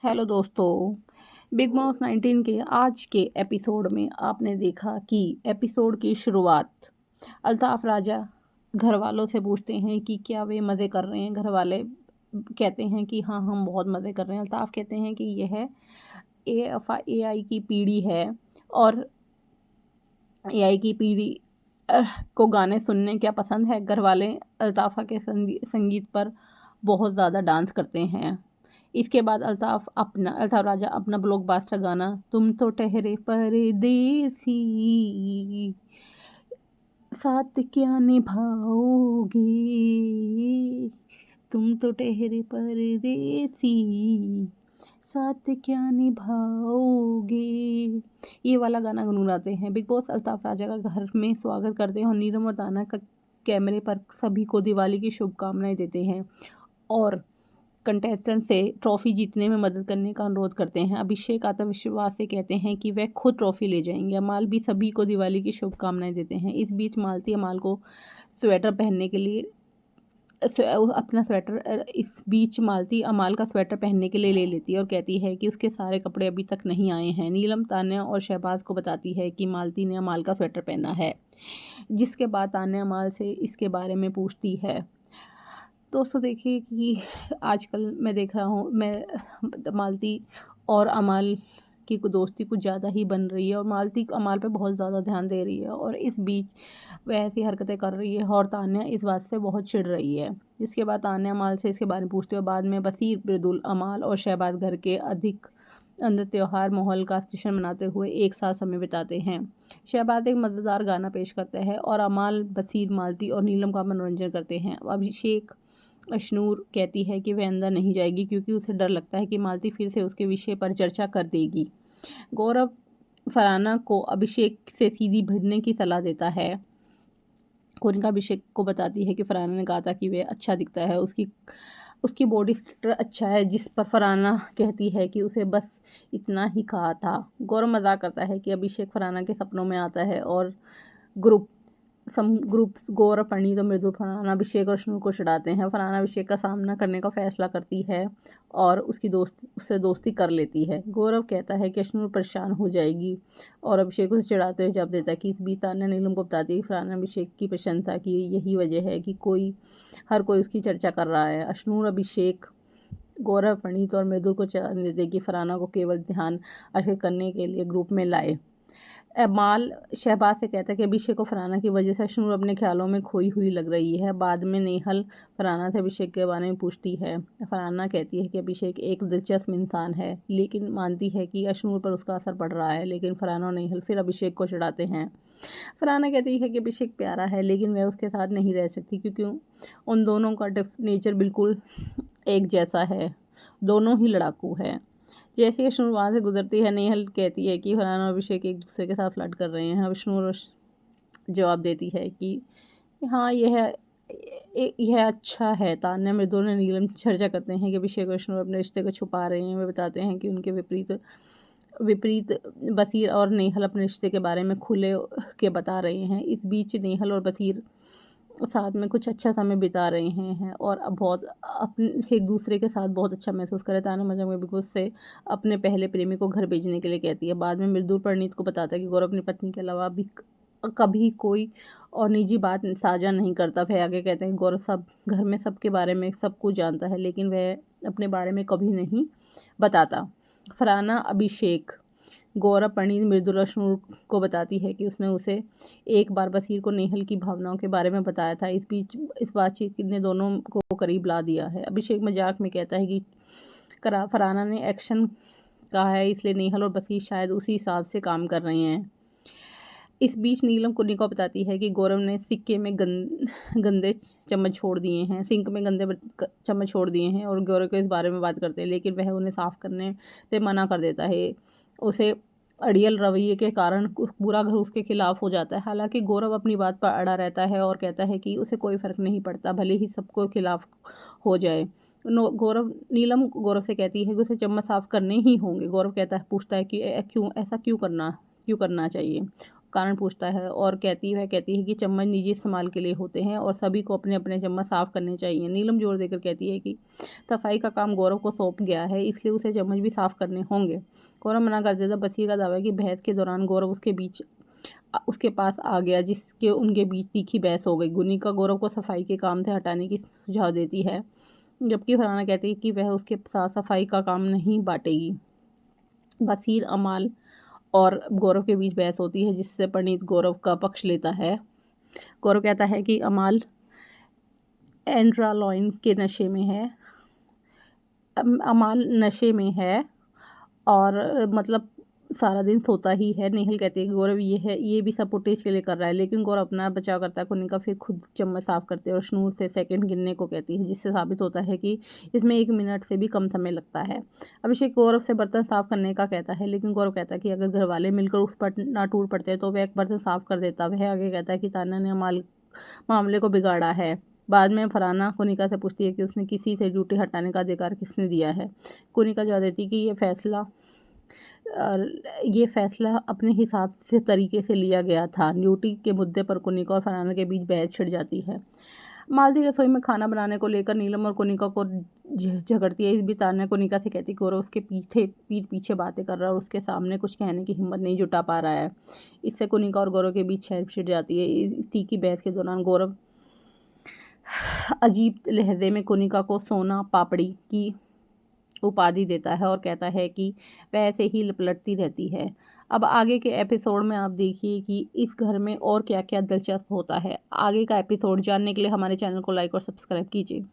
Hello दोस्तों। Big boss 19 के आज के एपिसोड में आपने देखा कि एपिसोड की शुरुआत अल्ताफ राजा घर वालों से पूछते हैं कि क्या वे मज़े कर रहे हैं। घर वाले कहते हैं कि हाँ, हम बहुत मज़े कर रहे हैं। अल्ताफ कहते हैं कि यह एआई की पीढ़ी है और एआई की पीढ़ी को गाने सुनने क्या पसंद है। घर वाले अल्ताफ़ा के संगीत पर बहुत ज़्यादा डांस करते हैं। इसके बाद अल्ताफ राजा अपना ब्लॉकबस्टर गाना तुम तो ठहरे परदेसी साथ क्या निभाओगे, तुम तो ठहरे परदेसी साथ क्या निभाओगे, ये वाला गाना गुनगुनाते हैं। बिग बॉस अल्ताफ राजा का घर में स्वागत करते हैं और नीरम और ताना का कैमरे पर सभी को दिवाली की शुभकामनाएं देते हैं और कंटेस्टेंट से ट्रॉफी जीतने में मदद करने का अनुरोध करते हैं। अभिषेक आत्मविश्वास से कहते हैं कि वह खुद ट्रॉफी ले जाएंगे। अमाल भी सभी को दिवाली की शुभकामनाएं देते हैं। इस बीच मालती अमाल को स्वेटर पहनने के लिए अपना स्वेटर इस बीच मालती अमाल का स्वेटर पहनने के लिए ले लेती है और कहती है कि उसके सारे कपड़े अभी तक नहीं आए हैं। नीलम तान्या और शहबाज को बताती है कि मालती ने अमाल का स्वेटर पहना है, जिसके बाद तान्या अमाल से इसके बारे में पूछती है। दोस्तों देखिए कि आजकल मैं देख रहा हूँ मालती और अमाल की दोस्ती कुछ ज़्यादा ही बन रही है और मालती अमाल पे बहुत ज़्यादा ध्यान दे रही है और इस बीच वह ऐसी हरकतें कर रही है और तान्या इस बात से बहुत चिढ़ रही है। जिसके बाद तान्या अमाल से इसके बारे में पूछते हुए बाद में बसीर बिरदुल अमाल और शहबाज घर के अधिक अंदर त्यौहार माहौल का जश्न मनाते हुए एक साथ समय बिताते हैं। शहबाज एक मज़ेदार गाना पेश करता है और अमाल बसीर मालती और नीलम का मनोरंजन करते हैं। अभिषेक अशनूर कहती है कि वह अंदर नहीं जाएगी क्योंकि उसे डर लगता है कि मालती फिर से उसके विषय पर चर्चा कर देगी। गौरव फरहाना को अभिषेक से सीधी भिड़ने की सलाह देता है। कोरिका अभिषेक को बताती है कि फरहाना ने कहा था कि वह अच्छा दिखता है, उसकी बॉडी स्ट्रक्चर अच्छा है, जिस पर फरहाना कहती है कि उसे बस इतना ही कहा था। गौरव मजाक करता है कि अभिषेक फरहाना के सपनों में आता है और ग्रुप ग्रुप्स गौरव परिणीत और मृदु फरहाना अभिषेक और अशनूर को चिढ़ाते हैं। फरहाना अभिषेक का सामना करने का फैसला करती है और उससे दोस्ती कर लेती है। गौरव कहता है कि अशनूर परेशान हो जाएगी और अभिषेक उसे चिढ़ाते हुए जवाब देता है कि इस बीच तान्या नीलम को बताती है कि फरहाना अभिषेक की प्रशंसा की यही वजह है कि हर कोई उसकी चर्चा कर रहा है। अशनूर अभिषेक गौरव परिणीत और मृदुल को चेतावनी देते कि फरहाना को केवल ध्यान आकर्षित करने के लिए ग्रुप में लाए। अमाल शहबाज से कहता है कि अभिषेक को फरहाना की वजह से अशनूर अपने ख्यालों में खोई हुई लग रही है। बाद में नेहल फरहाना से अभिषेक के बारे में पूछती है। फरहाना कहती है कि अभिषेक एक दिलचस्प इंसान है, लेकिन मानती है कि अशनूर पर उसका असर पड़ रहा है। लेकिन फरहाना और नेहल फिर अभिषेक को चिढ़ाते हैं। फरहाना कहती है कि अभिषेक प्यारा है, लेकिन वह उसके साथ नहीं रह सकती क्योंकि उन दोनों का नेचर बिल्कुल एक जैसा है, दोनों ही लड़ाकू है। जैसे ही विष्णु वहाँ से गुजरती है, नेहल कहती है कि फरहान और अभिषेक एक दूसरे के साथ फ्लर्ट कर रहे हैं। विष्णु जवाब देती है कि हाँ, यह अच्छा है। तान्या मृदुल ने नीलम चर्चा करते हैं कि अभिषेक और विष्णु अपने रिश्ते को छुपा रहे हैं। वे बताते हैं कि उनके विपरीत विपरीत बसीर और नेहल अपने रिश्ते के बारे में खुले के बता रहे हैं। इस बीच नेहल और बसीर साथ में कुछ अच्छा समय बिता रहे हैं और अब बहुत अपने एक दूसरे के साथ बहुत अच्छा महसूस कर रहे हैं। ताना मंजर में बिग बॉस से अपने पहले प्रेमी को घर भेजने के लिए कहती है। बाद में मृदुल परिणीत को बताता है कि गौरव अपनी पत्नी के अलावा भी कभी कोई और निजी बात साझा नहीं करता। वह आगे कहते हैं कि गौरव सब घर में सबके बारे में सब कुछ जानता है, लेकिन वह अपने बारे में कभी नहीं बताता। फरहाना अभिषेक गौरव परिणीत मृदुला अशनूर को बताती है कि उसने उसे एक बार बसीर को नेहल की भावनाओं के बारे में बताया था। इस बातचीत ने दोनों को करीब ला दिया है। अभिषेक मजाक में कहता है कि फरहाना ने एक्शन कहा है, इसलिए नेहल और बसीर शायद उसी हिसाब से काम कर रहे हैं। इस बीच नीलम कुन्नी को बताती है कि गौरव ने गंदे चम्मच छोड़ दिए हैं सिंक में गंदे चम्मच छोड़ दिए हैं और गौरव को इस बारे में बात करते हैं, लेकिन वह उन्हें साफ़ करने से मना कर देता है। उसे अड़ियल रवैये के कारण पूरा घर उसके खिलाफ हो जाता है। हालांकि गौरव अपनी बात पर अड़ा रहता है और कहता है कि उसे कोई फ़र्क नहीं पड़ता, भले ही सबको खिलाफ हो जाए। नीलम गौरव से कहती है कि उसे चम्मच साफ़ करने ही होंगे। गौरव पूछता है कि क्यों ऐसा क्यों करना चाहिए। कारण पूछता है और कहती है कि चम्मच निजी इस्तेमाल के लिए होते हैं और सभी को अपने अपने चम्मच साफ़ करने चाहिए। नीलम जोर देकर कहती है कि सफाई का काम गौरव को सौंप गया है, इसलिए उसे चम्मच भी साफ़ करने होंगे। गौरव मना कर देता। बसीर का दावा है कि बहस के दौरान गौरव उसके पास आ गया, जिसके उनके बीच तीखी बहस हो गई। गुनिका गौरव को सफाई के काम से हटाने की सुझाव देती है, जबकि फरहाना कहती है कि वह उसके साथ सफाई का काम नहीं बांटेगी। बसीर, अमाल और गौरव के बीच बहस होती है, जिससे परिणीत गौरव का पक्ष लेता है। गौरव कहता है कि अमाल एंड्रालॉइन के नशे में है। अमाल नशे में है और मतलब सारा दिन सोता ही है। नेहल कहती है कि गौरव ये भी सब फुटेज के लिए कर रहा है, लेकिन गौरव अपना बचाव करता है। कुनिका फिर खुद चम्मच साफ करते हैं और शनूर से सेकंड गिनने को कहती है, जिससे साबित होता है कि इसमें 1 मिनट से भी कम समय लगता है। अभिषेक गौरव से बर्तन साफ करने का कहता है, लेकिन गौरव कहता है कि अगर घर वाले मिलकर उस पर ना टूट पड़ते तो वह एक बर्तन साफ कर देता। वह आगे कहता है कि तान्या ने मामले को बिगाड़ा है। बाद में फरहाना कुनिका से पूछती है कि उसने किसी से ड्यूटी हटाने का अधिकार किसने दिया है। कुनिका जवाब देती है कि ये फैसला अपने हिसाब से तरीके से लिया गया था। ड्यूटी के मुद्दे पर कुनिका और फरहाना के बीच बहस छिड़ जाती है। मालती रसोई में खाना बनाने को लेकर नीलम और कुनिका को झगड़ती है। इस बीच तान्या कुनिका से कहती है कि गौरव उसके पीठ पीछे बातें कर रहा है और उसके सामने कुछ कहने की हिम्मत नहीं जुटा पा रहा है। इससे कुनिका और गौरव के बीच छिड़ जाती है। इस तीखी बहस के दौरान गौरव अजीब लहजे में कुनिका को सोना पापड़ी की उपाधि देता है और कहता है कि वह ऐसे ही लपलटती रहती है। अब आगे के एपिसोड में आप देखिए कि इस घर में और क्या क्या दिलचस्प होता है। आगे का एपिसोड जानने के लिए हमारे चैनल को लाइक और सब्सक्राइब कीजिए।